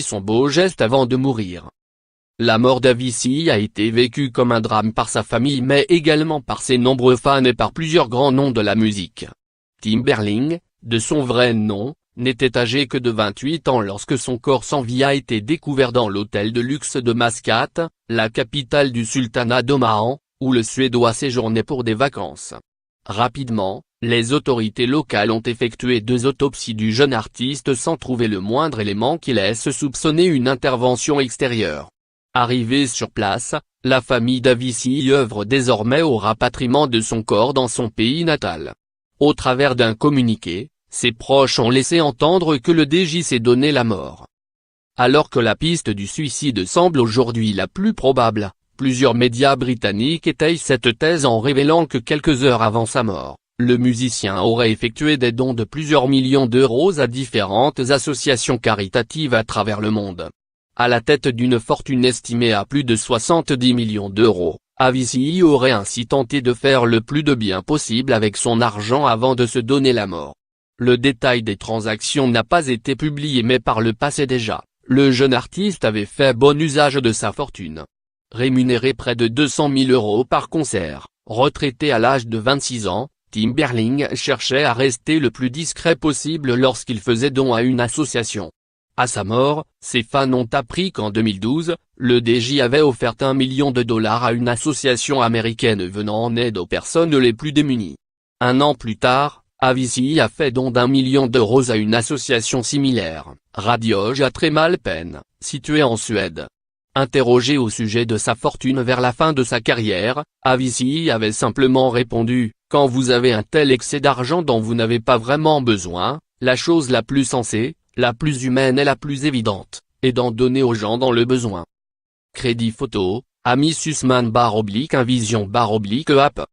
son beau geste avant de mourir. La mort d'Avicii a été vécue comme un drame par sa famille mais également par ses nombreux fans et par plusieurs grands noms de la musique. Timberling, de son vrai nom, n'était âgé que de 28 ans lorsque son corps sans vie a été découvert dans l'hôtel de luxe de Mascate, la capitale du sultanat d'Oman, où le Suédois séjournait pour des vacances. Rapidement, les autorités locales ont effectué 2 autopsies du jeune artiste sans trouver le moindre élément qui laisse soupçonner une intervention extérieure. Arrivée sur place, la famille d'Avicii œuvre désormais au rapatriement de son corps dans son pays natal. Au travers d'un communiqué, ses proches ont laissé entendre que le DJ s'est donné la mort. Alors que la piste du suicide semble aujourd'hui la plus probable, plusieurs médias britanniques étayent cette thèse en révélant que quelques heures avant sa mort, le musicien aurait effectué des dons de plusieurs millions d'euros à différentes associations caritatives à travers le monde. À la tête d'une fortune estimée à plus de 70 millions d'euros, Avicii aurait ainsi tenté de faire le plus de bien possible avec son argent avant de se donner la mort. Le détail des transactions n'a pas été publié mais par le passé déjà, le jeune artiste avait fait bon usage de sa fortune. Rémunéré près de 200 000 euros par concert, retraité à l'âge de 26 ans, Timberling cherchait à rester le plus discret possible lorsqu'il faisait don à une association. À sa mort, ses fans ont appris qu'en 2012, le DJ avait offert $1 million à une association américaine venant en aide aux personnes les plus démunies. Un an plus tard, Avicii a fait don d'1 million d'euros à une association similaire, Radioj à Tremalpen, située en Suède. Interrogé au sujet de sa fortune vers la fin de sa carrière, Avicii avait simplement répondu, « Quand vous avez un tel excès d'argent dont vous n'avez pas vraiment besoin, la chose la plus sensée, la plus humaine et la plus évidente, est d'en donner aux gens dans le besoin. » Crédit photo, Ami Sussman /Invision /App.